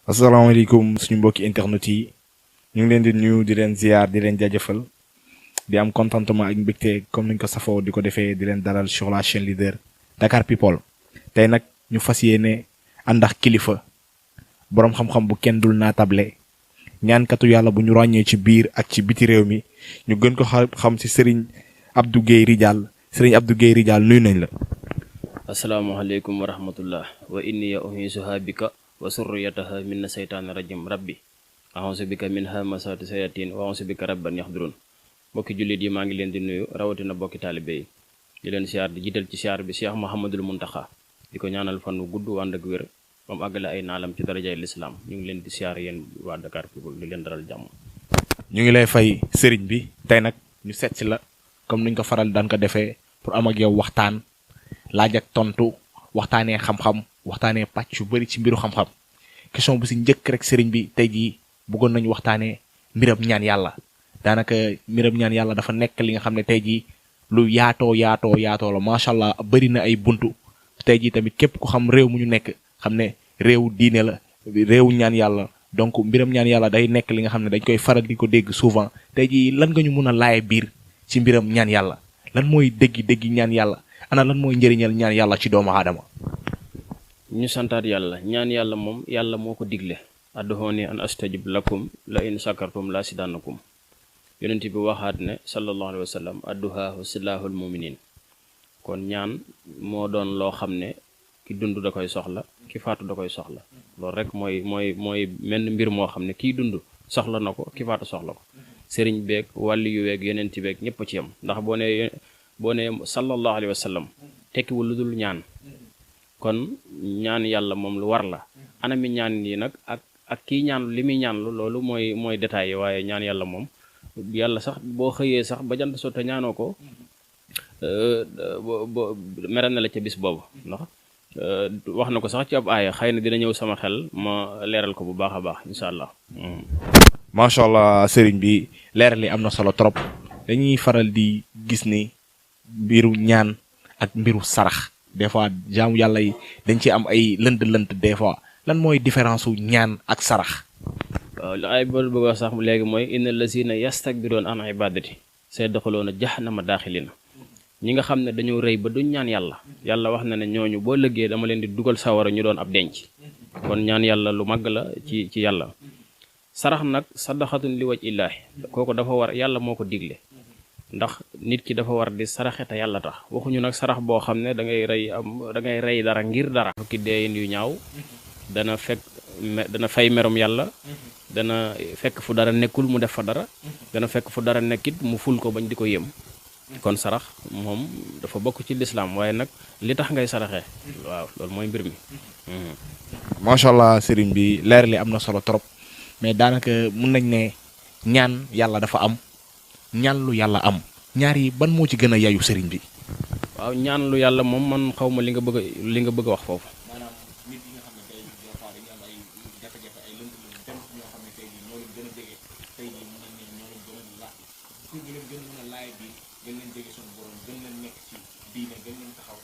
asalaamaaleykum suñu mbokki internet yi ñu ngi leen di nuyu di leen ziar di leen jaajëfal di am contentement ak mbégte comme niñ ko safoo di ko defee di leen dalal sur la chaîne leader Dakar People. tey nag ñu fas yéene ànd ak kilifa boroom xam-xam bu kenn dul naatable ñaankatu yàlla bu ñu ràññee ci biir ak ci biti réew mi ñu gën ko xam ci Serigne Abdou Guèye Ridial Serigne Abdou Guèye Ridial nuyu nañ la. asalaamaaleykum wa rahmatullah wa inni uhiisuha bika wa surriyataha min seytaani rajim rabbi a'uuzu bika min hamasaati sayatin wa a'uuzu bika rabban yaxdurun. mbokki jullit yi maa ngi leen di nuyu rawatina bokki taalibe yi di leen siyaar di jiital ci siyaar bi Cheikh Mouhamadul Muntaxa di ko ñaanal fan wu gudd wànd ak wér ba mu àggale ay naalam ci darajay lislaam. ñu ngi leen di siyaar yéen waa Dakar People di leen dalal jàmm. ñu ngi lay fay sëriñ bi tey nag ñu seet si la comme niñ ko faral daan ko defee pour am ak yow waxtaan laaj ak tontu waxtaanee xam-xam waxtaanee pàcc yu bari ci mbiru xam-xam. question bu si njëkk rek sëriñ bi tey jii bëggoon nañu waxtaanee mbiram ñaan yàlla daanaka mbiram ñaan yàlla dafa nekk li nga xam ne tey jii lu yaatoo la macha allah bari na ay buntu tey jii tamit képp ku xam réew mu ñu nekk xam ne réewu diine la réewu ñaan yàlla donc mbiram ñaan yàlla day nekk li nga xam ne dañ koy faral di ko dégg souvent tey jii lan nga ñu mun a laaye biir ci mbiram ñaan yàlla lan mooy déggi ñaan yàlla ana lan mooy njëriñal ñaan yàlla ci doomu aadama. ñu santaat yàlla ñaan yàlla moom yàlla moo ko digle adduhooni an astajib lakum la in sakartum la sidannakum. yonent bi waxaat ne sallallahu alayhi wa sallam adduhaahu silaahul muminin. kon ñaan moo doon loo xam ne ki dund da koy soxla ki faatu da koy soxla loolu rek mooy menn mbir moo xam ne kiy dund soxla na ko ki faatu soxla ko. sëriñ beeg wàlli yu weeg yonent beeg ñëpp a ci yam ndax boo nee sallallahu alayhi wa sallam tekkiwul lu dul ñaan. kon ñaan yàlla moom lu war la anami ñaan yi nag ak kii ñaan li muy ñaan loolu mooy détail yi waaye ñaan yàlla moom yàlla sax boo xëyee sax ba jant sotte ñaanoo ko mere na la ca bis boobu ndax wax na ko sax ci ab aaya xëy na dina ñëw sama xel ma leeral ko bu baax a baax incha allah. macha allah sëriñ bi leeral li am na solo trop dañuy faral di gis ni mbiru ñaan ak mbiru sarax. des fois jaamu yàlla yi dañ ci am ay lënt des fois lan mooy différence wu ñaan ak sarax. waaw li ay bëgg wax sax léegi mooy inna lazina yastakbiroon an ibadati sayadxuluuna jahannama daaxilina. ñi nga xam ne dañoo rëy ba duñ ñaan yàlla wax na ne ñooñu boo lëggee dama leen di dugal sawara ñu doon ab denc. kon ñaan yàlla lu màgg la ci yàlla. sarax nag sadaxatun li waj illaahi kooku dafa war yàlla moo ko digle. ndax nit ki dafa war di saraxe te yàlla tax waxuñu nag sarax boo xam ne da ngay rey dara ngir dara. fukki deeyin yu ñaaw dana fay merum yàlla dana fekk fu dara nekkul mu def fa dara dana fekk fu dara nekkit mu ful ko bañ di ko yëm. kon sarax moom dafa bokk ci lislaam waaye nag li tax ngay saraxee waaw loolu mooy mbir mi. macha allah sëriñ bi leer li am na solo trop mais daanaka mun nañ ne ñaan yàlla dafa am. ñaan lu yàlla am ñaar yi ban moo ci gën a yayu sëriñ bi. waaw ñaan lu yàlla moom man xaw ma li nga bëgg a wax foofu. maanaam nit yi nga xam ne tey jii des fois dañuy am ay jafe-jafe ay lënt-lënt dem ñoo xam ne tey jii ñoo leen gën a jege tey jii mën nañ ne ñoo leen gën a laaj pour ñu leen gën a mën a laaj bi gën leen jege suñu borom gën leen nekk ci diine gën leen taxaw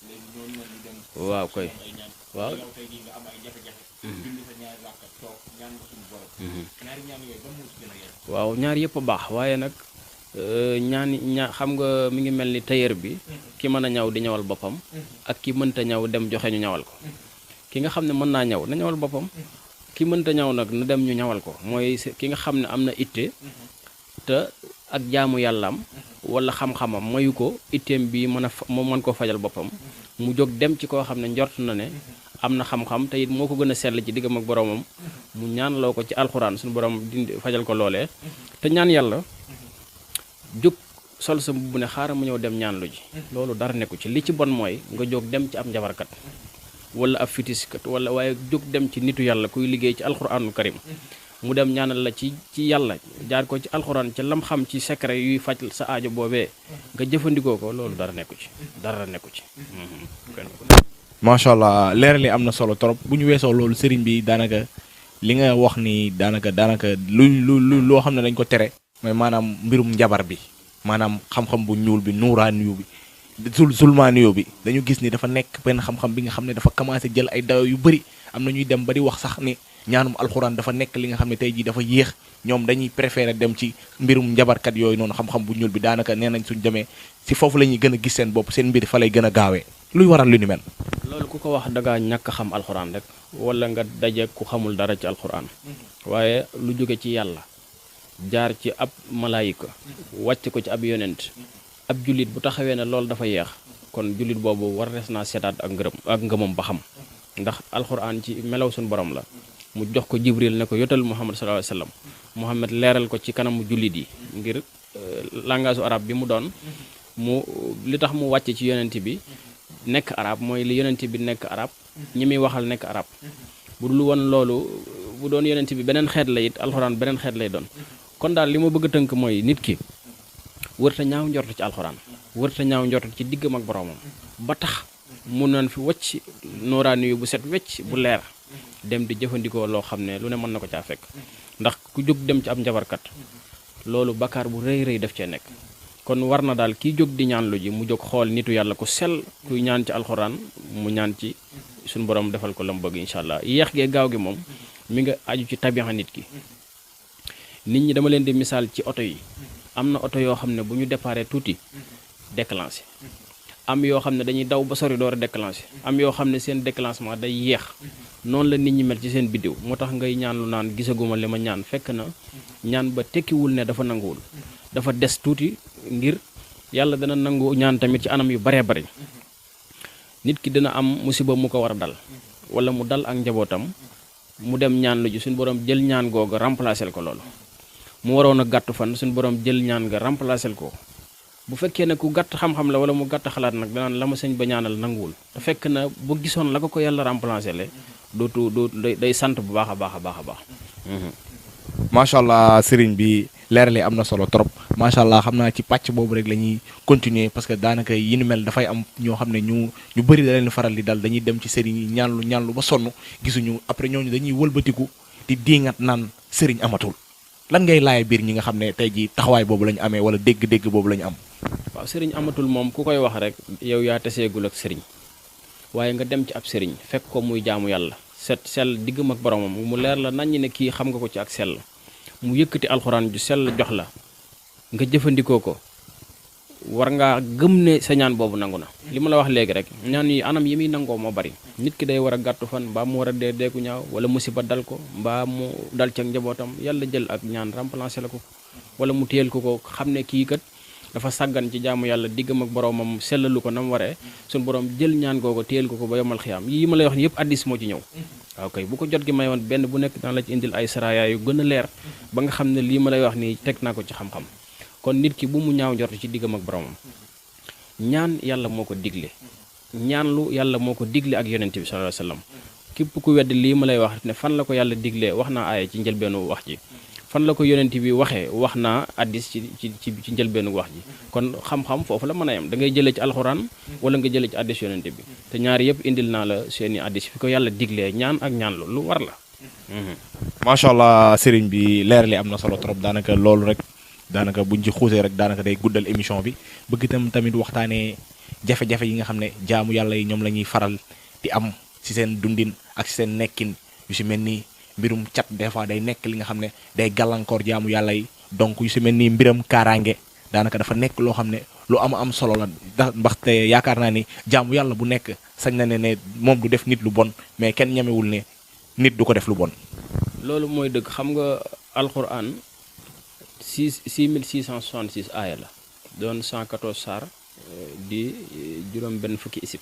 léegi ñooñu la ñu dem. waaw koy ay ñaan. waaw yow tey jii nga am ay jafe-jafe. julli sa ñaari rakka toog ñaan nga suñu borom. ñaari ñaan yooyu ban moo ci gën a yayu. waaw ñaar yëpp a baax waaye nag. xam nga mi ngi mel ni tailleur bi ki mën a ñaw di ñawal boppam ak ki mënta ñaw dem joxe ñu ñawal ko. ki nga xam ne mën naa ñaw na ñawal boppam ki mënta ñaw nag nu dem ñu ñawal ko mooy ki nga xam ne am na itte te ak jaamu yàllaam wala xam-xamam mayu ko itteem bi moom mën koo fajal boppam mu jóg dem ci koo xam ne njort na ne am na xam-xam te it moo ko gën a sell ci diggam ak boromam mu ñaanloo ko ci alxuraan suñu borom dindi fajal ko loolee te ñaan yàlla. jóg sol sa mbubb ne xaaral mu ñëw dem ñaan lu ji loolu dara nekku ci li ci bon mooy nga jóg dem ci ab njabarkat wala ab fitiskat waaye jóg dem ci nitu yàlla kuy liggéey ci alxuraanul karim mu dem ñaanal la ci yàlla jaar ko ci alxuraan ci lam xam ci secret yuy faj sa aajo boobee nga jëfandikoo ko loolu dara nekku ci. macha allah leer li am na solo trop bu ñu weesoo loolu sëriñ bi daanaka li nga wax ni daanaka lu loo xam ne dañ ko tere. mooy maanaam mbirum njabar bi maanaam xam-xam bu ñuul bi nuuraaniyu bi zulmaaniyu bi dañu gis ni dafa nekk benn xam-xam bi nga xam ne dafa commencé jël ay dayo yu bëri am na ñuy dem ba di wax sax ni ñaanum alxuraan dafa nekk li nga xam ne tey jii dafa yéex ñoom dañuy préférer dem ci mbirum njabarkat yooyu noonu xam-xam bu ñuul bi daanaka nee nañ suñ demee si foofu la ñuy gën a gis seen bopp seen mbir fa lay gën a gaawee luy waral lu ni mel. loolu ku ko wax da ngaa ñàkk xam alxuraan rek wala nga daje ku xamul dara ci alxuraan waaye lu jóge ci yàlla jaar ci ab malaayika wàcc ko ci ab yonent ab jullit bu taxawee ne loolu dafa yeex kon jullit boobu war des naa seetaat ak ngëmam ba xam ndax alxuraan ci melaw suñu borom la mu jox ko jibril ne ko yotal muhammad sallallahu alayhi wasallam muhammad leeral ko ci kanamu jullit yi ngir langage arab bi mu doon mu li tax mu wàcce ci yonent bi nekk arab mooy li yonent bi nekk arab ñi muy waxal nekk arab bu dul woon loolu bu doon yonent bi beneen xeet la it alxuraan beneen xeet lay doon kon daal li ma bëgg a tënk mooy nit ki wërta ñaaw njort ci alxuraan wërta ñaaw njort ci diggam ak boromam ba tax mu naan fi wacc nooraani yu bu set wecc bu leer dem di jëfandikoo loo xam ne lu ne mën na ko caa fekk ndax ku jóg dem ci ab njabarkat loolu bakkaar bu rëy rëy def cee nekk kon war na daal kiy jóg di ñaan lu ji mu jóg xool nitu yàlla ku sell kuy ñaan ci alxuraan mu ñaan ci suñu borom defal ko la mu bëgg incha allah yéex gee gaaw gi moom mi nga aju ci tabixa nit ki nit ñi dama leen di misaal ci oto yi am na oto yoo xam ne bu ñu déparé tuuti déclenché am yoo xam ne dañuy daw ba sori door a déclenché am yoo xam ne seen déclenchement day yéex noonu la nit ñi mel ci seen biddiw moo tax ngay ñaan lu naan gisaguma li ma ñaan fekk na ñaan ba tekkiwul ne dafa nanguwul dafa des tuuti ngir yàlla dana nangu ñaan tamit ci anam yu baree bari nit ki dina am musiba mu ko war a dal wala mu dal ak njabootam mu dem ñaan lu ji suñu borom jël ñaan googa remplacer ko loolu mu waroon a gàtt fan suñu borom jël ñaan nga remplacer ko bu fekkee ne ku gàtt xam-xam la wala mu gàtt xalaat nag danaan la ma sëñ ba ñaanal nanguwul te fekk na bu gisoon la ko yàlla remplacer le dootu day sant bu baax a baax a baax a baax. macha allah sëriñ bi leerale am na solo trop macha allah xam naa ci pàcc boobu rek la ñuy continuer parce que daanaka yi ni mel dafay am ñoo xam ne ñu bëri da leen faral di dal dañuy dem ci sëriñ yi ñaanlu ba sonn gisuñu après ñooñu dañuy wëlbatiku di diingat naan sëriñ amatul lan ngay laaya biir ñi nga xam ne tey jii taxawaay boobu la ñu amee wala dégg-dégg boobu la ñu am. waaw sëriñ amatul moom ku koy wax rek yow yaa teseegul ak sëriñ waaye nga dem ci ab sëriñ fekk ko muy jaamu yàlla set sell diggam ak boromam mu leer la naññ ne kii xam nga ko ci ak sell mu yëkkati alxuraan ju sell jox la nga jëfandikoo ko war ngaa gëm ne sa ñaan boobu nangu na li ma la wax léegi rek ñaan yi anam yi muy nangoo moo bari nit ki day war a gàttu fan mbaa mu war a dee deeku ñaaw wala musiba dal ko mbaa mu dal ci ak njabootam yàlla jël ak ñaan remplacé la ko wala mu téyel ko xam ne kii kat dafa sàggan ci jaamu yàlla diggam ak boromam sellalu ko na mu waree suñu borom jël ñaan googu téyel ko ba yomal xiyaam yii ma lay wax ni yëpp addis moo ci ñëw waaw kay bu ko jot gi may woon benn bu nekk daan la ci indil ay saraya yu gën a leer ba nga xam ne lii ma lay wax nii teg naa ko ci xam-xam kon nit ki bu mu ñaaw njort ci diggam ak boromam ñaan yàlla moo ko digle ñaanlu yàlla moo ko digle ak yonent bi sallallahu alayhi wasallam képp ku wedd lii ma lay wax ne fan la ko yàlla diglee wax naa aaya ci njëlbeenu wax ji fan la ko yonent bi waxee wax naa addis ci njëlbeenu wax ji kon xam-xam foofu la mën a yem da ngay jëlee ci alxuraan wala nga jëlee ci addis yonent bi te ñaari yëpp indil naa la seeni addis fi ko yàlla diglee ñaan ak ñaan lu war la. macha allah sëriñ bi leerali am na solo trop daanaka loolu rek daanaka buñ ci xuusee rek daanaka day guddal émission bi bëgg itam tamit waxtaanee jafe-jafe yi nga xam ne jaamu yàlla yi ñoom la ñuy faral di am ci seen dundin ak ci seen nekkin yu si mel ni mbirum cat des fois day nekk li nga xam ne day gàllankoor jaamu yàlla yi donc yu si mel ni mbiram kaaraange daanaka dafa nekk loo xam ne lu am solo la ndaxte yaakaar naa ni jaamu yàlla bu nekk sañ na ne moom du def nit lu bon mais kenn ñemewul ne nit du ko def lu bon. loolu mooy dëgg xam nga alxuraan 6666 aaya la doon 114 saar di juróom benn fukki isib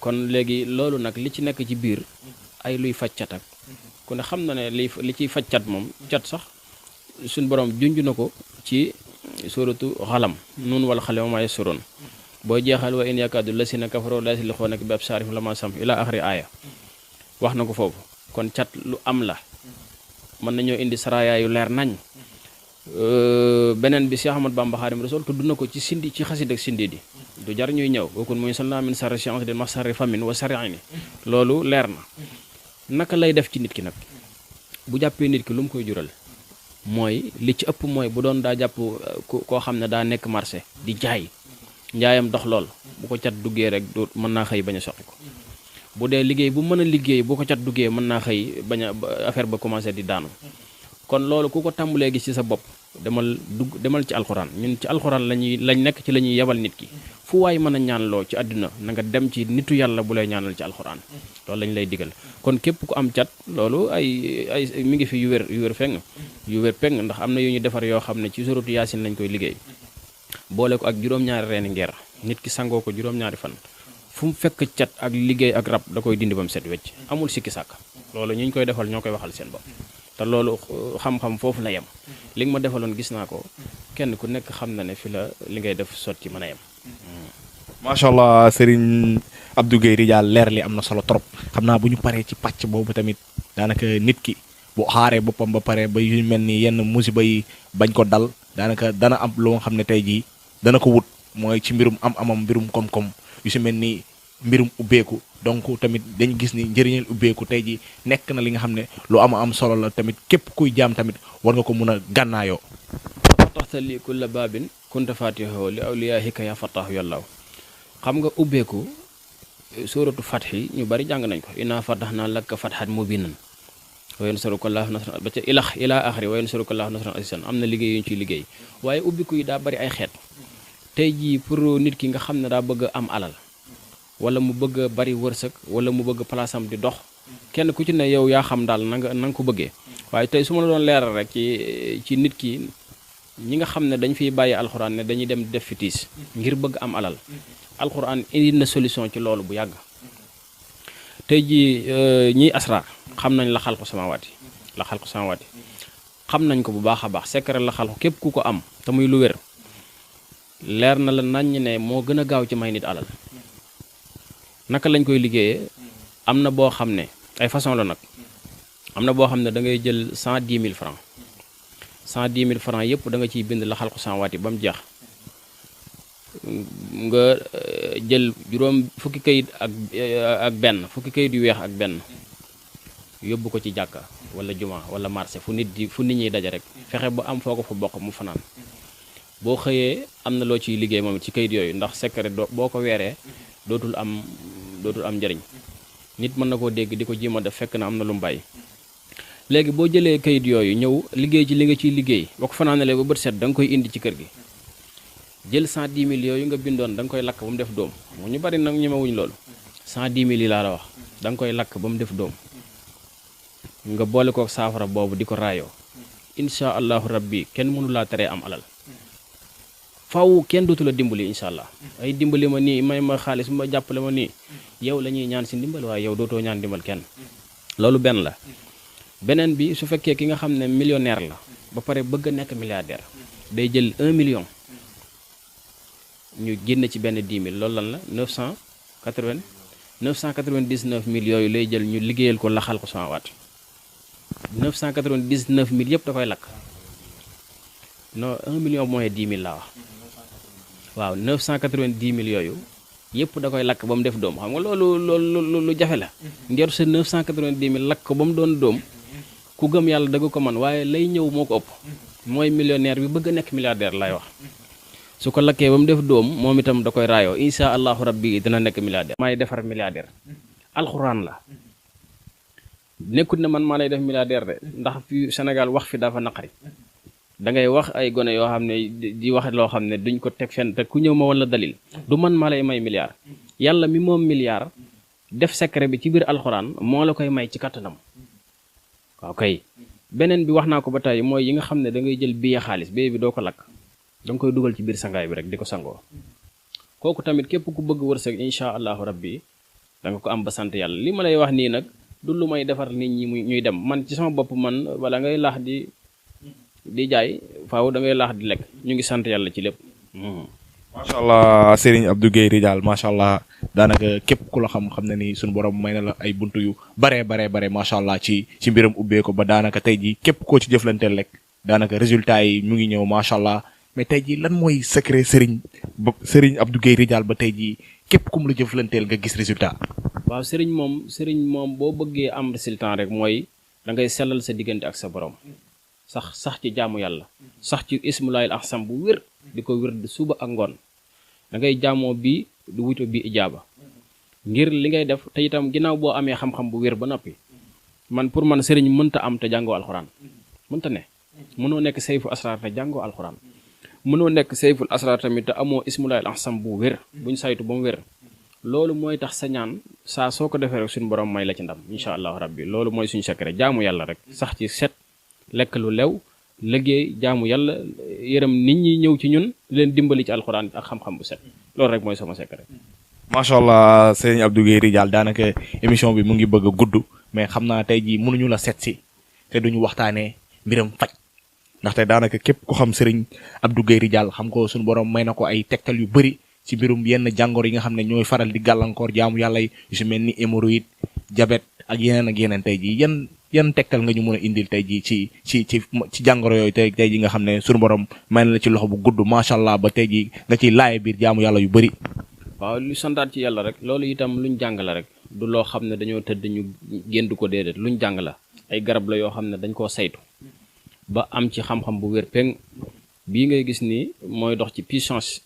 kon léegi loolu nag li ci nekk ci biir ay luy faj cat ak ku ne xam na ne li ciy faj cat moom cat sax suñ borom junj na ko ci suratu xalam nun wala xale ma yasuroon booy jeexal wa in yakaadu lasina kafaroo la yaslixuunaka bi absaarihim lammaa sami'uu ila axiri aaya wax na ko foofu kon cat lu am la mën nañoo indi saraya yu leer nañ beneen bi Cheikh Ahmad Bamba Xaadimu Rasuul tudd na ko ci sindi ci xasid ak sindi di du jar ñuy ñëw bokkun muy salna min sarri chance de ma sarri famine wa sarri ayni loolu leer na naka lay def ci nit ki nag bu jàppee nit ki lu mu koy jural mooy li ci ëpp mooy bu doon daa jàpp koo xam ne daa nekk marché di jaay njaayam dox lool bu ko cat duggee rek du mën naa xëy bañ a soqi ko bu dee liggéey bu mën a liggéey bu ko cat duggee mën naa xëy bañ a affaire ba commencé di daanu kon loolu ku ko tàmbalee gis ci sa bopp demal ci alxuraan ñun ci alxuraan lañ nekk ci la ñuy yebal nit ki fu waay mën a ñaanloo ci àdduna na nga dem ci nitu yàlla bu lay ñaanal ci alxuraan loolu lañ lay digal kon képp ku am cat loolu ay mi ngi fi yu wér peng ndax am na yu ñu defar yoo xam ne ci suratu yaasin lañ koy liggéey boole ko ak juróom-ñaari reeni ngeer nit ki sangoo ko juróom-ñaari fan fu mu fekk cat ak liggéey ak rab da koy dindi ba mu set wecc amul sikki sàkk loolu ñu koy defal ñoo koy waxal seen bopp te loolu xam-xam foofu la yem li nga ma defaloon gis naa ko kenn ku nekk xam na ne fi la li ngay def sotti mën a yem. macha allah Serigne Abdou Guèye Ridial leer li am na solo trop xam naa bu ñu paree ci pàcc boobu tamit daanaka nit ki bu xaaree boppam ba pare ba yu mel ni yenn musiba yi bañ ko dal daanaka dana am loo xam ne tey jii dana ko wut mooy ci mbirum amam mbirum koom-koom yu si mel ni mbirum ubbeeku donc tamit dañu gis ni njëriñal ubbeeku tey ji nekk na li nga xam ne lu am solo la tamit képp kuy jaam tamit war nga ko mun a gànnaayoo. taxta li kulla baabin kunta fatihahu li awliyaahika ya fattaahu yàllaaw xam nga ubbeeku suuratu fatxi ñu bari jàng nañ ko inna fatahnaa laka fathan mubiinan wa yansuruka llaahu nasran ba ca ilaa axiri wa yansuruka llaahu nasran azizan am na liggéey yu ñu ciy liggéey waaye ubbiku yi daa bari ay xeet tey jii pour nit ki nga xam ne daa bëgg am alal wala mu bëgg a bari wërsëg wala mu bëgg palaasam di dox kenn ku ci ne yow yaa xam daal na nga ko bëggee waaye tey su ma la doon leeral rek ci nit ki ñi nga xam ne dañ fiy bàyyi alxuraan ne dañuy dem def fitiis ngir bëgg am alal alxuraan indi na solution ci loolu bu yàgg tey jii ñiy asraar xam nañ la xalqu samawaati xam nañ ko bu baax a baax secret la xalqu képp ku ko am te muy lu wér leer na la naññ ne moo gën a gaaw ci may nit alal naka lañ koy liggéeyee am na boo xam ne ay façon la nag am na boo xam ne da ngay jël 110 000 francs 110 000 francs yëpp da nga ciy bind la xalqu samawaati ba mu jeex nga jël fukki kayit ak benn fukki kayit yu weex ak benn yóbbu ko ci jàkka wala juma wala marché fu nit ñiy daje rek fexe ba am foo ko fa bokk mu fanaan boo xëyee am na loo ciy liggéey moom ci kayit yooyu ndax secret boo ko weeree dootul am njëriñ nit mën na koo dégg di ko jéem a def fekk na am na lu mu bàyyi léegi boo jëlee kayit yooyu ñëw liggéey ci li nga ciy liggéey boo ko fanaanalee ba bët set da nga koy indi ci kër gi jël 110 000 yooyu nga bindoon da nga koy lakk ba mu def doom ñu bari nag ñemewuñ loolu 110 000 yi laa la wax da nga koy lakk ba mu def doom nga boole kook saafara boobu di ko raayoo incha allahu rabbi kenn mënu laa teree am alal faw kenn dootu la dimbali incha allah ay dimbali ma nii may ma xaalis ma jàppale ma nii yow la ñuy ñaan si ndimbal waaye yow dootoo ñaan ndimbal kenn loolu benn la beneen bi su fekkee ki nga xam ne millionnaire la ba pare bëgg a nekk milliardaire day jël 1 million ñu génn ci benn 10 000 loolu lan la 999 000 yooyu lay jël ñu liggéeyal ko la xalqu samawaat 999 000 yëpp da koy lakk non 1 million mooy 10 000 laa wax waaw 990 000 yooyu yëpp da koy lakk ba mu def doom xam nga loolu lu jafe la ngir sa 990 000 lakk ko ba mu doon doom ku gëm yàlla dëgg ko man waaye lay ñëw moo ko ëpp mooy millionnaire bi bëgg a nekk milliardaire lay wax su ko lakkee ba mu def doom moom itam da koy raayoo insha allahu rabbi dina nekk milliardaire may defar milliardaire alxuraan la nekkut ne man maa lay def milliardaire de ndax fi Sénégal wax fi dafa naqari da ngay wax ay gone yoo xam ne di wax loo xam ne duñ ko teg fenn te ku ñëw ma wala dalil du man maa lay may milliard yàlla mi moom milliard def secret bi ci biir alxuraan moo la koy may ci kattanam waaw kay beneen bi wax naa ko ba tey mooy yi nga xam ne da ngay jël billet xaalis billet bi doo ko lakk da nga koy dugal ci biir sangaay bi rek di ko sangoo kooku tamit képp ku bëgg wërsëg incha allahu rabbi da nga ko am ba sant yàlla li ma lay wax nii nag du lu may defar nit ñi ñuy dem man ci sama bopp man wala ngay laax di jaay faaw da ngay laax di lekk ñu ngi sant yàlla ci lépp. macha allah Serigne Abdou Guèye Ridial macha allah daanaka képp ku la xam na ni suñu borom may na la ay buntu yu bare macha allah ci mbiram ubbee ko ba daanaka tey jii képp koo ci jëflanteel rek daanaka résultat yi mu ngi ñëw macha allah. mais tey jii lan mooy secret Serigne Abdou Guèye Ridial ba tey jii képp ku mu la jëflanteel nga gis résultat. waaw Serigne moom boo bëggee am résultat rek mooy da ngay sellal sa diggante ak sa borom sax ci jaamu yàlla sax ci ismulaayil ahsam bu wér di ko wér di suba ak ngoon da ngay jaamoo bii du wuto bi ijaaba ngir li ngay def te itam ginnaaw boo amee xam-xam bu wér ba noppi man pour man sëriñ mënta am te jàngoo alxuraan mënta ne. mënoo nekk sayfu asraar te jàngoo alxuraan mënoo nekk sayful asraar tamit te amoo ismulaayil ahsam bu wér buñ saytu ba mu wér. loolu mooy tax sa ñaan saa soo ko defee rek suñu borom may la ci ndam incha allahu rabbi loolu mooy suñu secret jaamu yàlla rek sax ci set lekk lu lew liggéey jaamu yàlla yërëm nit ñi ñëw ci ñun leen dimbali ci alxuraan ak xam-xam bu set loolu rek mooy sama secret. macha allah sëriñ Abdou Guèye Ridial daanaka émission bi mu ngi bëgg a gudd mais xam naa tey jii mënuñu la set si te duñu waxtaanee mbiram faj ndaxte daanaka képp ku xam sëriñ Abdou Guèye Ridial xam ko suñu borom may na ko ay tegtal yu bëri ci mbirum yenn jàngoro yi nga xam ne ñooy faral di gàllankoor jaamu yàlla yi yu si mel ni hémorroïde diabète ak yeneen tey jii yan tegtal nga ñu mën a indil tey jii ci jàngoro yooyu tey jii nga xam ne suñu borom may na la ci loxo bu gudd macha allah ba tey jii nga ciy laaye biir jaamu yàlla yu bëri. waaw lu santaat ci yàlla rek loolu itam luñ jàng la rek du loo xam ne dañoo tëdd ñu génn ko déedéet luñ jàng la ay garab la yoo xam ne dañ koo saytu ba am ci xam-xam bu wér peng bii ngay gis nii mooy dox ci puissance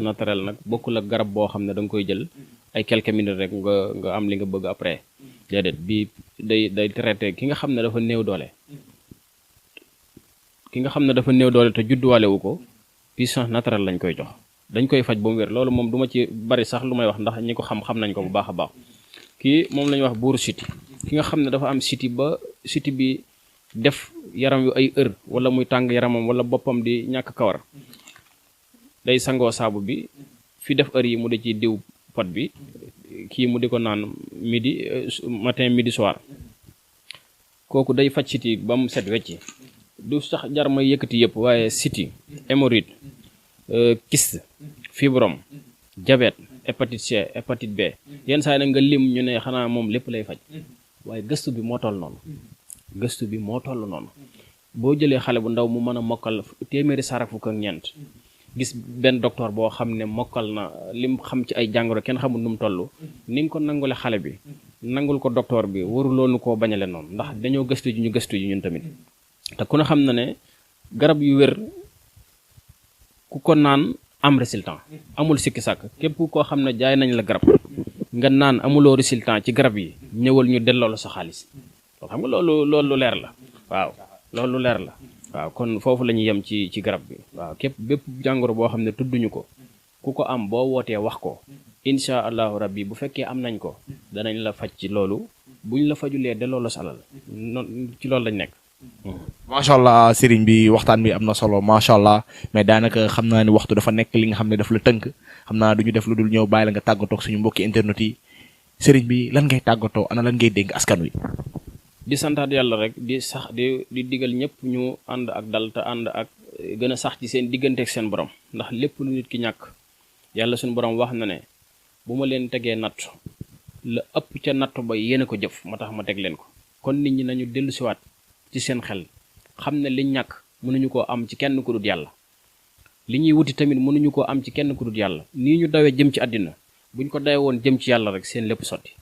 naturelle nag bokkul ak garab boo xam ne da nga koy jël ay quelques minutes rek nga am li nga bëgg après déedéet bii day traité ki nga xam ne dafa néew doole te judduwaale wu ko puissance naturelle lañ koy jox dañ koy faj ba mu wér loolu moom duma ci bari sax lu may wax ndax ñi ko xam nañ ko bu baax a baax kii moom la ñuy wax buuru siti ki nga xam ne dafa am siti ba siti bi def yaram yu ay wala muy tàng yaramam wala boppam di ñàkk kawar day sangoo saabu bi fi def yi mu di ci diw pot bi kii mu di ko naan matin midi soir kooku day faj siti ba mu set wecci du sax jar may yëkkati yëpp waaye siti hémorroïde kyste fibrome diabète hépatite C hépatite B yenn saa yi nag nga lim ñu ne xanaa moom lépp lay faj waaye gëstu bi moo toll noonu boo jëlee xale bu ndaw mu mën a mokkal téeméeri sarak fukk ak ñeent gis benn docteur boo xam ne mokkal na lim xam ci ay jàngoro kenn xamul nu mu toll ni nga ko nangule xale bi nangul ko docteur bi waru loolu koo bañale noonu ndax dañoo gëstu ji ñun tamit te ku ne xam na ne garab yu wér ku ko naan am résultat amul sikki sàkk képp koo xam ne jaay nañ la garab nga naan amuloo résultat ci garab yi ñëwal ñu delloo la sa xaalis xam nga loolu leer la waaw loolu leer la waaw kon foofu la ñuy yem ci garab bi waaw bépp jàngoro boo xam ne tudduñu ko ku ko am boo wootee wax ko incha allahu rabbi bu fekkee am nañ ko danañ la faj ci loolu buñ la fajulee delloo la sa alal noonu ci loolu lañ nekk. macha allah sëriñ bi waxtaan bi am na solo macha allah mais daanaka xam naa ne waxtu dafa nekk li nga xam ne daf la tënk xam naa du ñu def lu dul ñëw bàyyi la nga tàggatoo ak suñu mbokki internet yi sëriñ bi lan ngay tàggatoo ana lan ngay dénk askan wi. di santaat yàlla rek di digal ñëpp ñu ànd ak dal te ànd ak gën a sax ci seen diggante ak seen borom ndax lépp lu nit ki ñàkk yàlla suñu borom wax na ne bu ma leen tegee natt la ëpp ca natt ba yéene ko jëf moo tax ma teg leen ko kon nit ñi nañu dellu siwaat ci seen xel xam ne liñ ñàkk mënuñu koo am ci kenn ku dul yàlla li ñuy wuti tamit mënuñu koo am ci kenn ku dul yàlla nii ñu dawee jëm ci àddina buñ ko dawee woon jëm ci yàlla rek seen lépp sotti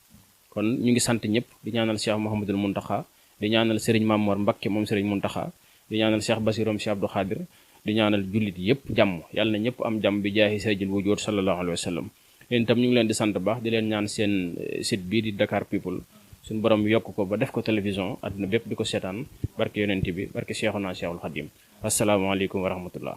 kon ñu ngi sant ñëpp di ñaanal Cheikh Mouhamadul Mountakha di ñaanal Serigne Mamor Mbakke moom Serigne Mountakha di ñaanal Cheikh Basirom Cheikh Abdou Khadir di ñaanal jullit yëpp jàmm yàlla na ñëpp am jàmm bi jaahi sayyidil wujuud sallallahu alayhi wa sallam yéen itam ñu ngi leen di sant baax di leen ñaan seen site bii di Dakar People suñu borom yokk ko ba def ko télévision àdduna bépp di ko seetaan barke yonent bi barke Cheikhuna Cheikhul Khadim asalaamaaleykum wa rahmatullah